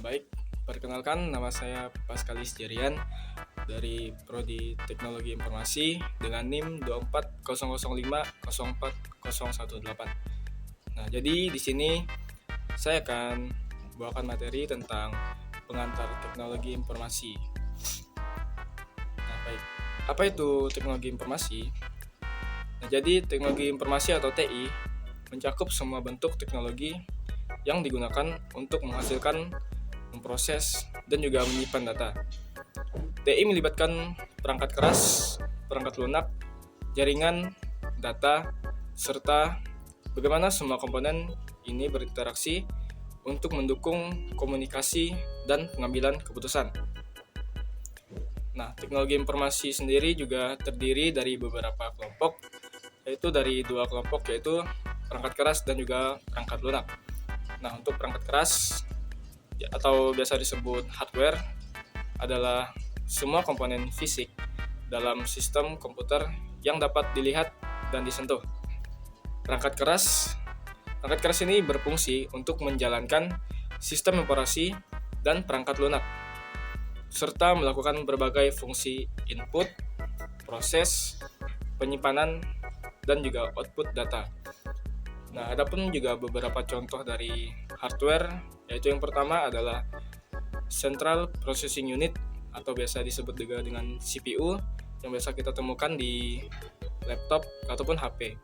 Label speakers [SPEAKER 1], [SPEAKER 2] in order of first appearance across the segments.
[SPEAKER 1] Baik, perkenalkan nama saya Paskalis Jarian dari Prodi Teknologi Informasi dengan NIM 24005040118. Nah, jadi di sini saya akan bawakan materi tentang pengantar teknologi informasi. Nah, baik. Apa itu teknologi informasi? Nah, jadi teknologi informasi atau TI mencakup semua bentuk teknologi yang digunakan untuk menghasilkan, memproses, dan juga menyimpan data. TI melibatkan perangkat keras, perangkat lunak, jaringan, data, serta bagaimana semua komponen ini berinteraksi untuk mendukung komunikasi dan pengambilan keputusan. Nah, teknologi informasi sendiri juga terdiri dari beberapa kelompok, yaitu dari dua kelompok, yaitu perangkat keras dan juga perangkat lunak. Nah, untuk perangkat keras atau biasa disebut hardware adalah semua komponen fisik dalam sistem komputer yang dapat dilihat dan disentuh. Perangkat keras ini berfungsi untuk menjalankan sistem operasi dan perangkat lunak, serta melakukan berbagai fungsi input, proses, penyimpanan, dan juga output data. Nah, ada pun juga beberapa contoh dari hardware, yaitu yang pertama adalah Central Processing Unit atau biasa disebut juga dengan CPU yang biasa kita temukan di laptop ataupun HP.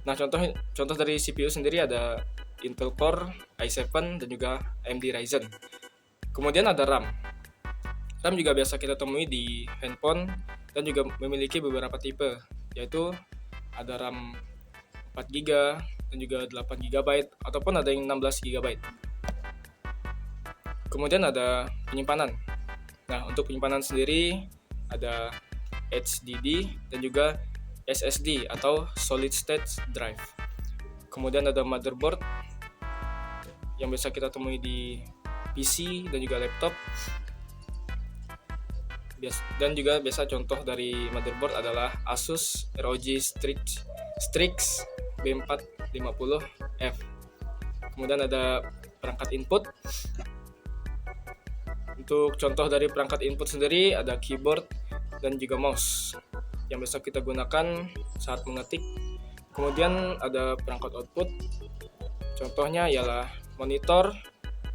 [SPEAKER 1] Nah, contoh dari CPU sendiri ada Intel Core, i7 dan juga AMD Ryzen. Kemudian ada RAM. RAM juga biasa kita temui di handphone dan juga memiliki beberapa tipe, yaitu ada RAM 4GB dan juga 8GB ataupun ada yang 16GB. Kemudian ada penyimpanan. Nah, untuk penyimpanan sendiri ada HDD dan juga SSD atau Solid State Drive. Kemudian ada motherboard yang biasa kita temui di PC dan juga laptop. Dan juga biasa contoh dari motherboard adalah Asus ROG Strix B450F. Kemudian ada perangkat input. Untuk contoh dari perangkat input sendiri ada keyboard dan juga mouse yang biasa kita gunakan saat mengetik. Kemudian ada perangkat output. Contohnya ialah monitor,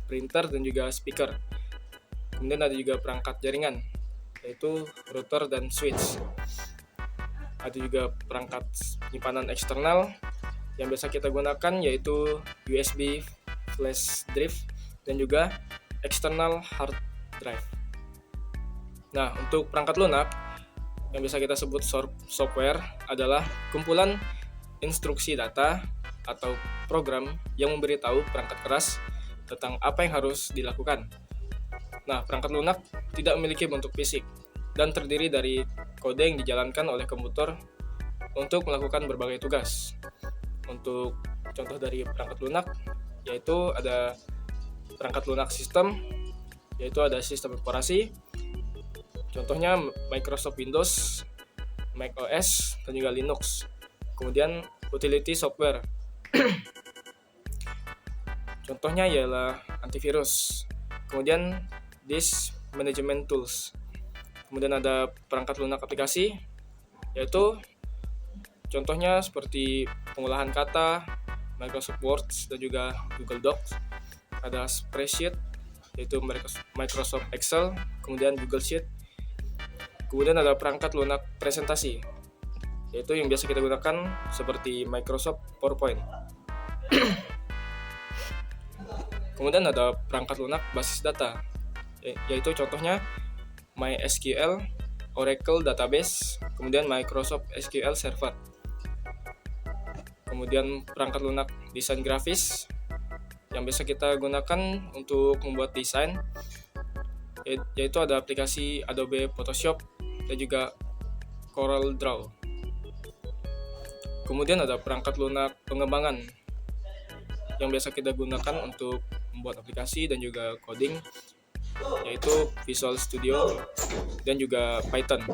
[SPEAKER 1] printer, dan juga speaker. Kemudian ada juga perangkat jaringan, yaitu router dan switch. Ada juga perangkat penyimpanan eksternal yang biasa kita gunakan, yaitu USB flash drive dan juga external hard drive. Nah, untuk perangkat lunak yang bisa kita sebut software adalah kumpulan instruksi data atau program yang memberitahu perangkat keras tentang apa yang harus dilakukan. Nah, perangkat lunak tidak memiliki bentuk fisik dan terdiri dari kode yang dijalankan oleh komputer untuk melakukan berbagai tugas. Untuk contoh dari perangkat lunak, yaitu ada perangkat lunak sistem, yaitu ada sistem operasi. Contohnya Microsoft Windows, Mac OS, dan juga Linux. Kemudian utility software. Contohnya ialah antivirus. Kemudian disk management tools. Kemudian ada perangkat lunak aplikasi, yaitu contohnya seperti pengolahan kata, Microsoft Word, dan juga Google Docs. Ada spreadsheet, yaitu Microsoft Excel, kemudian Google Sheet. Kemudian ada perangkat lunak presentasi, yaitu yang biasa kita gunakan seperti Microsoft PowerPoint. Kemudian ada perangkat lunak basis data, yaitu contohnya MySQL, Oracle Database, kemudian Microsoft SQL Server. Kemudian perangkat lunak desain grafis, yang biasa kita gunakan untuk membuat desain, yaitu ada aplikasi Adobe Photoshop dan juga Corel Draw. Kemudian ada perangkat lunak pengembangan yang biasa kita gunakan untuk membuat aplikasi dan juga coding, yaitu Visual Studio dan juga Python.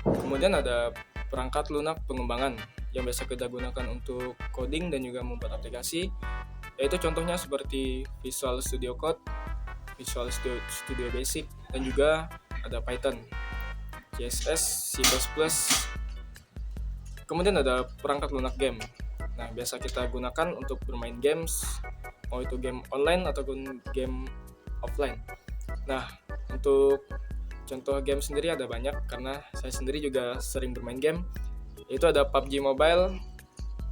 [SPEAKER 1] Kemudian ada perangkat lunak pengembangan yang biasa kita gunakan untuk coding dan juga membuat aplikasi, yaitu contohnya seperti Visual Studio Code, Visual Studio Basic, dan juga ada Python, CSS, C++. Kemudian ada perangkat lunak game. Nah, biasa kita gunakan untuk bermain games, mau itu game online ataupun game offline. Nah, untuk contoh game sendiri ada banyak karena saya sendiri juga sering bermain game. Yaitu ada PUBG Mobile,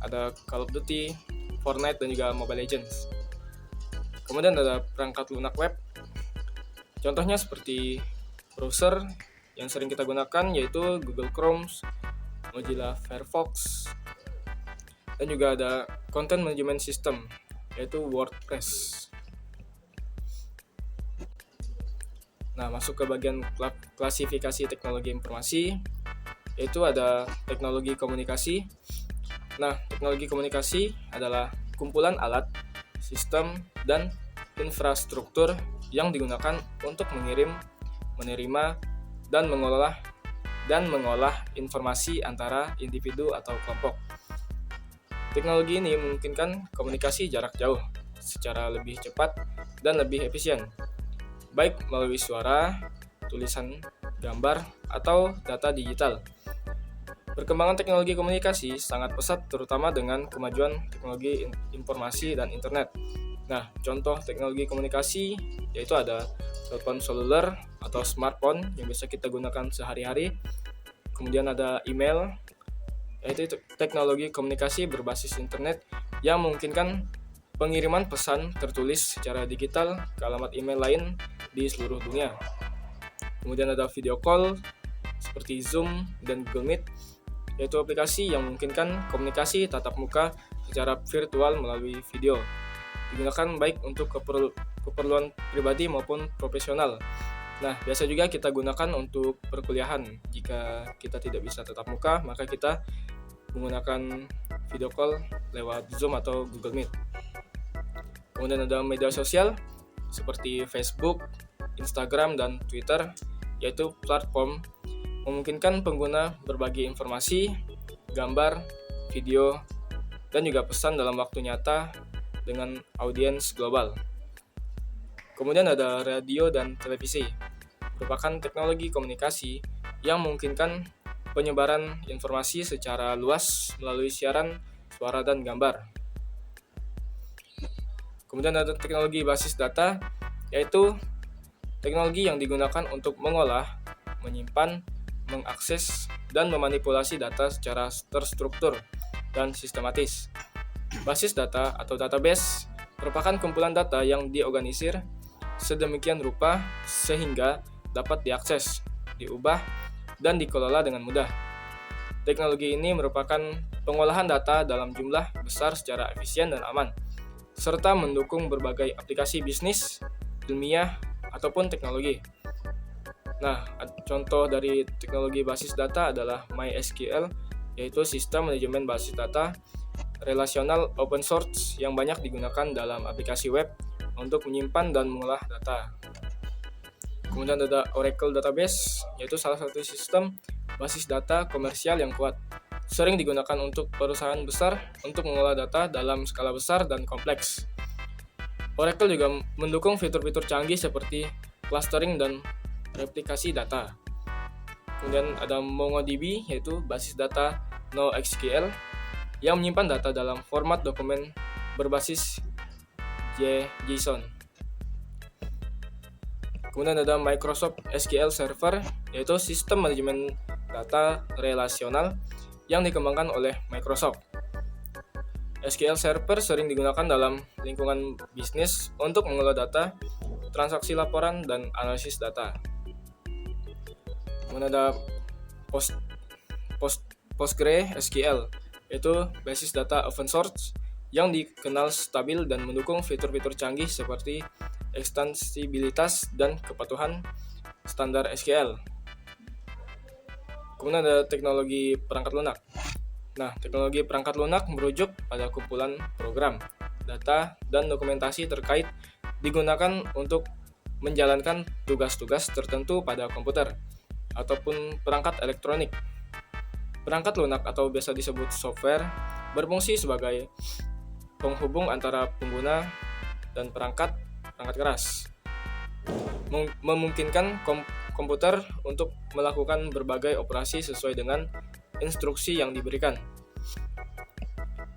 [SPEAKER 1] ada Call of Duty, Fortnite, dan juga Mobile Legends. Kemudian ada perangkat lunak web. Contohnya seperti browser yang sering kita gunakan yaitu Google Chrome, Mozilla Firefox, dan juga ada content management system yaitu WordPress. Nah, masuk ke bagian klasifikasi teknologi informasi, yaitu ada teknologi komunikasi. Nah, teknologi komunikasi adalah kumpulan alat, sistem, dan infrastruktur yang digunakan untuk mengirim, menerima, dan mengolah informasi antara individu atau kelompok. Teknologi ini memungkinkan komunikasi jarak jauh secara lebih cepat dan lebih efisien, baik melalui suara, tulisan, gambar, atau data digital. Perkembangan teknologi komunikasi sangat pesat terutama dengan kemajuan teknologi informasi dan internet. Nah, contoh teknologi komunikasi yaitu ada telepon seluler atau smartphone yang bisa kita gunakan sehari-hari. Kemudian ada email, yaitu teknologi komunikasi berbasis internet yang memungkinkan pengiriman pesan tertulis secara digital ke alamat email lain di seluruh dunia. Kemudian ada video call seperti Zoom dan Google Meet, yaitu aplikasi yang memungkinkan komunikasi tatap muka secara virtual melalui video. Digunakan baik untuk keperluan pribadi maupun profesional. Nah, biasa juga kita gunakan untuk perkuliahan. Jika kita tidak bisa tatap muka, maka kita menggunakan video call lewat Zoom atau Google Meet. Kemudian ada media sosial seperti Facebook, Instagram, dan Twitter, yaitu platform memungkinkan pengguna berbagi informasi, gambar, video, dan juga pesan dalam waktu nyata dengan audiens global. Kemudian ada radio dan televisi, merupakan teknologi komunikasi yang memungkinkan penyebaran informasi secara luas melalui siaran suara dan gambar. Kemudian ada teknologi basis data, yaitu teknologi yang digunakan untuk mengolah, menyimpan, mengakses, dan memanipulasi data secara terstruktur dan sistematis. Basis data atau database merupakan kumpulan data yang diorganisir sedemikian rupa sehingga dapat diakses, diubah, dan dikelola dengan mudah. Teknologi ini merupakan pengolahan data dalam jumlah besar secara efisien dan aman, serta mendukung berbagai aplikasi bisnis, ilmiah, ataupun teknologi. Nah, contoh dari teknologi basis data adalah MySQL, yaitu sistem manajemen basis data relasional open source yang banyak digunakan dalam aplikasi web untuk menyimpan dan mengolah data. Kemudian ada Oracle Database, yaitu salah satu sistem basis data komersial yang kuat. Sering digunakan untuk perusahaan besar untuk mengolah data dalam skala besar dan kompleks. Oracle juga mendukung fitur-fitur canggih seperti clustering dan replikasi data. Kemudian ada MongoDB, yaitu basis data NoSQL yang menyimpan data dalam format dokumen berbasis JSON. Kemudian ada Microsoft SQL Server, yaitu sistem manajemen data relasional yang dikembangkan oleh Microsoft. SQL Server sering digunakan dalam lingkungan bisnis untuk mengelola data, transaksi laporan, dan analisis data. Kemudian ada PostgreSQL, yaitu basis data open source yang dikenal stabil dan mendukung fitur-fitur canggih seperti ekstensibilitas dan kepatuhan standar SQL. Kemudian ada teknologi perangkat lunak. Nah, teknologi perangkat lunak merujuk pada kumpulan program, data, dan dokumentasi terkait digunakan untuk menjalankan tugas-tugas tertentu pada komputer ataupun perangkat elektronik. Perangkat lunak atau biasa disebut software berfungsi sebagai penghubung antara pengguna dan perangkat keras, memungkinkan komputer untuk melakukan berbagai operasi sesuai dengan instruksi yang diberikan.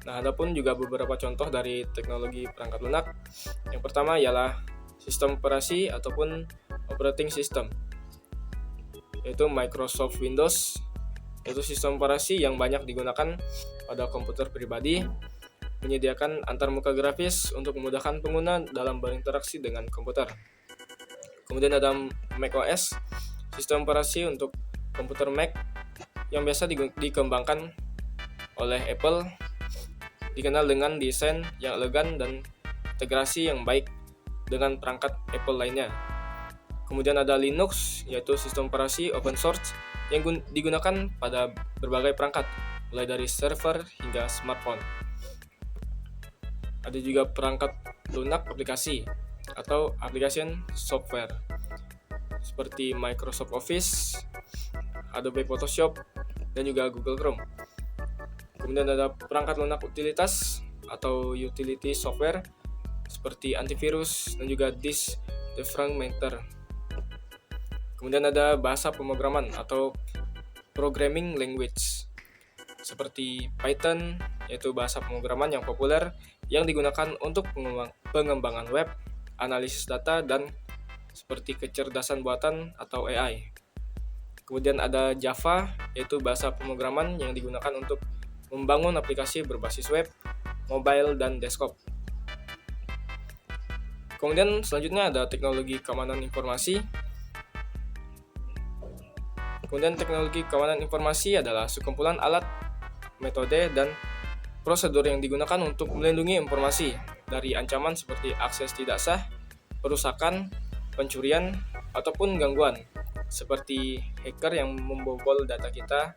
[SPEAKER 1] Nah, ada pun juga beberapa contoh dari teknologi perangkat lunak. Yang pertama ialah sistem operasi ataupun operating system, yaitu Microsoft Windows, yaitu sistem operasi yang banyak digunakan pada komputer pribadi, menyediakan antarmuka grafis untuk memudahkan pengguna dalam berinteraksi dengan komputer. Kemudian ada macOS, sistem operasi untuk komputer Mac yang biasa dikembangkan oleh Apple, dikenal dengan desain yang elegan dan integrasi yang baik dengan perangkat Apple lainnya. Kemudian ada Linux, yaitu sistem operasi open source yang digunakan pada berbagai perangkat, mulai dari server hingga smartphone. Ada juga perangkat lunak aplikasi atau application software seperti Microsoft Office, Adobe Photoshop, dan juga Google Chrome. Kemudian ada perangkat lunak utilitas atau utility software seperti antivirus dan juga disk defragmenter. Kemudian ada bahasa pemrograman atau programming language seperti Python, yaitu bahasa pemrograman yang populer yang digunakan untuk pengembangan web, analisis data, dan seperti kecerdasan buatan atau AI. Kemudian ada Java, yaitu bahasa pemrograman yang digunakan untuk membangun aplikasi berbasis web, mobile, dan desktop. Kemudian selanjutnya ada teknologi keamanan informasi. Kemudian teknologi keamanan informasi adalah sekumpulan alat, metode, dan prosedur yang digunakan untuk melindungi informasi dari ancaman seperti akses tidak sah, perusakan, pencurian, ataupun gangguan seperti hacker yang membobol data kita.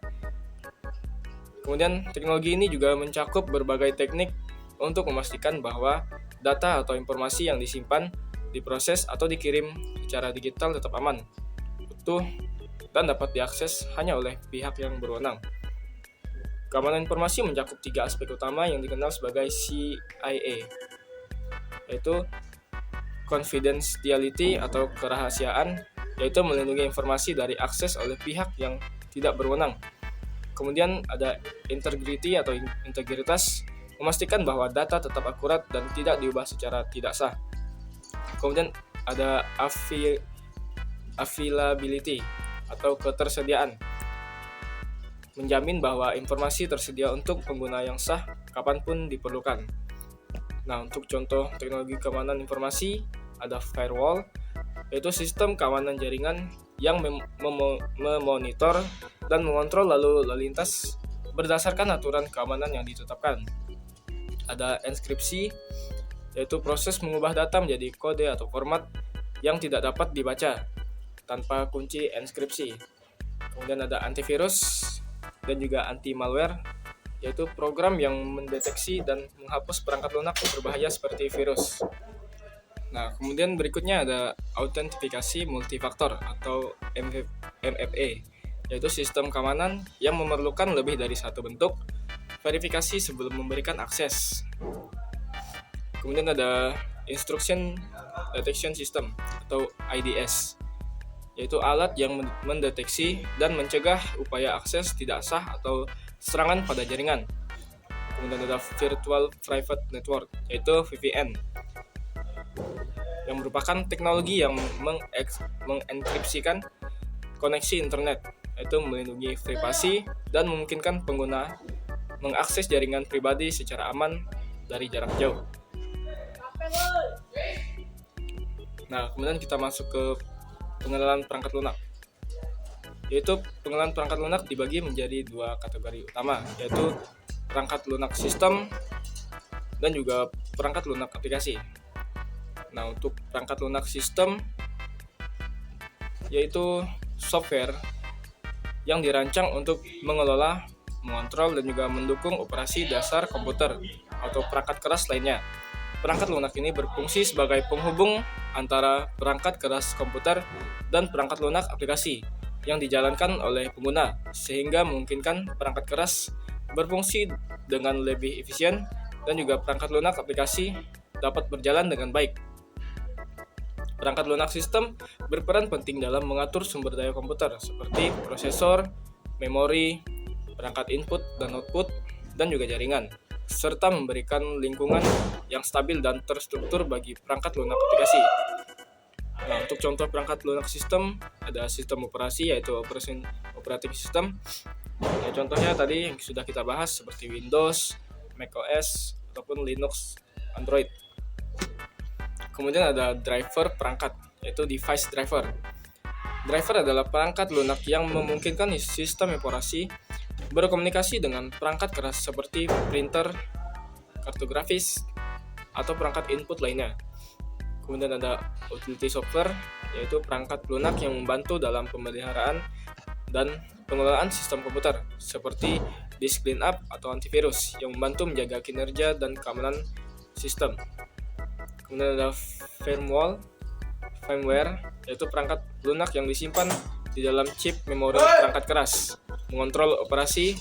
[SPEAKER 1] Kemudian teknologi ini juga mencakup berbagai teknik untuk memastikan bahwa data atau informasi yang disimpan, diproses, atau dikirim secara digital tetap aman, utuh, dan dapat diakses hanya oleh pihak yang berwenang. Keamanan informasi mencakup 3 aspek utama yang dikenal sebagai CIA, yaitu confidentiality atau kerahasiaan, yaitu melindungi informasi dari akses oleh pihak yang tidak berwenang. Kemudian ada integrity atau integritas, memastikan bahwa data tetap akurat dan tidak diubah secara tidak sah. Kemudian ada availability atau ketersediaan, menjamin bahwa informasi tersedia untuk pengguna yang sah kapanpun diperlukan. Nah, untuk contoh teknologi keamanan informasi ada firewall, yaitu sistem keamanan jaringan yang memonitor dan mengontrol lalu lintas berdasarkan aturan keamanan yang ditetapkan. Ada enkripsi, yaitu proses mengubah data menjadi kode atau format yang tidak dapat dibaca tanpa kunci enkripsi. Kemudian ada antivirus dan juga anti-malware, yaitu program yang mendeteksi dan menghapus perangkat lunak berbahaya seperti virus. Nah, kemudian berikutnya ada autentifikasi multifaktor atau MFA, yaitu sistem keamanan yang memerlukan lebih dari satu bentuk verifikasi sebelum memberikan akses. Kemudian ada Instruction Detection System atau IDS, yaitu alat yang mendeteksi dan mencegah upaya akses tidak sah atau serangan pada jaringan. Kemudian ada Virtual Private Network, yaitu VPN, yang merupakan teknologi yang mengenkripsikan koneksi internet, yaitu melindungi privasi dan memungkinkan pengguna mengakses jaringan pribadi secara aman dari jarak jauh. Nah, kemudian kita masuk ke pengenalan perangkat lunak, yaitu pengenalan perangkat lunak dibagi menjadi 2 kategori utama, yaitu perangkat lunak sistem dan juga perangkat lunak aplikasi. Nah, untuk perangkat lunak sistem, yaitu software yang dirancang untuk mengelola, mengontrol, dan juga mendukung operasi dasar komputer atau perangkat keras lainnya. Perangkat lunak ini berfungsi sebagai penghubung antara perangkat keras komputer dan perangkat lunak aplikasi yang dijalankan oleh pengguna, sehingga memungkinkan perangkat keras berfungsi dengan lebih efisien dan juga perangkat lunak aplikasi dapat berjalan dengan baik. Perangkat lunak sistem berperan penting dalam mengatur sumber daya komputer seperti prosesor, memori, perangkat input dan output, dan juga jaringan, serta memberikan lingkungan yang stabil dan terstruktur bagi perangkat lunak aplikasi. Nah, untuk contoh perangkat lunak sistem, ada sistem operasi yaitu operating system. Ya, contohnya tadi yang sudah kita bahas seperti Windows, macOS, ataupun Linux, Android. Kemudian ada driver perangkat, yaitu device driver. Driver adalah perangkat lunak yang memungkinkan sistem operasi berkomunikasi dengan perangkat keras seperti printer, kartu grafis, atau perangkat input lainnya. Kemudian ada utility software, yaitu perangkat lunak yang membantu dalam pemeliharaan dan pengelolaan sistem komputer, seperti disk cleanup atau antivirus yang membantu menjaga kinerja dan keamanan sistem. Kemudian ada firmware, yaitu perangkat lunak yang disimpan di dalam chip memori perangkat keras, mengontrol operasi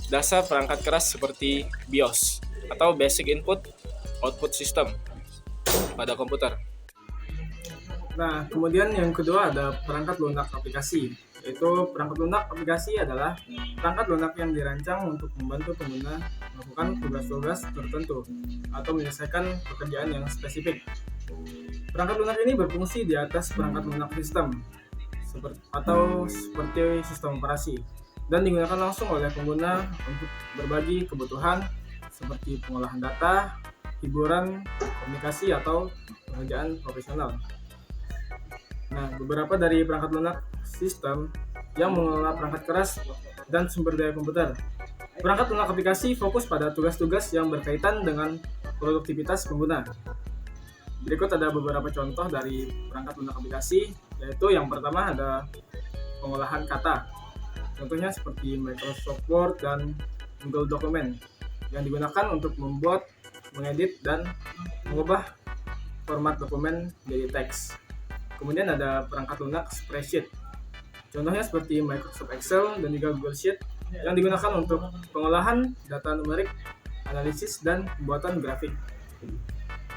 [SPEAKER 1] dasar perangkat keras seperti BIOS atau Basic Input Output System pada komputer. Nah, kemudian yang kedua ada perangkat lunak aplikasi, yaitu perangkat lunak aplikasi adalah perangkat lunak yang dirancang untuk membantu pengguna melakukan tugas-tugas tertentu atau menyelesaikan pekerjaan yang spesifik. Perangkat lunak ini berfungsi di atas perangkat lunak sistem seperti sistem operasi dan digunakan langsung oleh pengguna untuk berbagi kebutuhan seperti pengolahan data, hiburan, komunikasi, atau pekerjaan profesional. Nah, beberapa dari perangkat lunak sistem yang mengelola perangkat keras dan sumber daya komputer. Perangkat lunak aplikasi fokus pada tugas-tugas yang berkaitan dengan produktivitas pengguna. Berikut ada beberapa contoh dari perangkat lunak aplikasi, yaitu yang pertama ada pengolahan kata. Contohnya seperti Microsoft Word dan Google Document yang digunakan untuk membuat, mengedit, dan mengubah format dokumen menjadi teks. Kemudian ada perangkat lunak spreadsheet. Contohnya seperti Microsoft Excel dan juga Google Sheet yang digunakan untuk pengolahan data numerik, analisis, dan pembuatan grafik.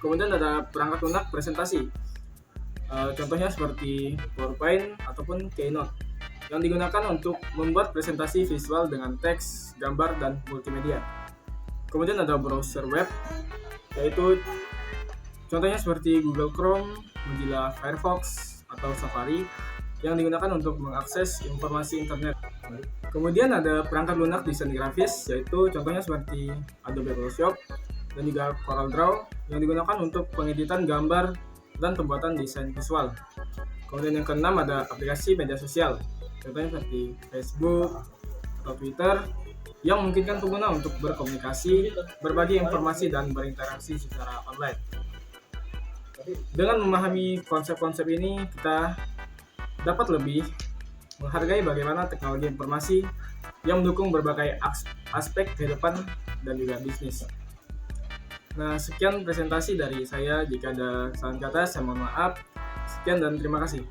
[SPEAKER 1] Kemudian ada perangkat lunak presentasi. Contohnya seperti PowerPoint ataupun Keynote yang digunakan untuk membuat presentasi visual dengan teks, gambar, dan multimedia. Kemudian ada browser web, yaitu contohnya seperti Google Chrome, Mozilla Firefox, atau Safari yang digunakan untuk mengakses informasi internet. Kemudian ada perangkat lunak desain grafis, yaitu contohnya seperti Adobe Photoshop dan juga CorelDRAW yang digunakan untuk pengeditan gambar dan pembuatan desain visual. Kemudian yang keenam ada aplikasi media sosial, contohnya seperti Facebook atau Twitter yang memungkinkan pengguna untuk berkomunikasi, berbagi informasi, dan berinteraksi secara online. Dengan memahami konsep-konsep ini, kita dapat lebih menghargai bagaimana teknologi informasi yang mendukung berbagai aspek kehidupan dan juga bisnis. Nah, sekian presentasi dari saya. Jika ada salah kata, saya mohon maaf. Sekian dan terima kasih.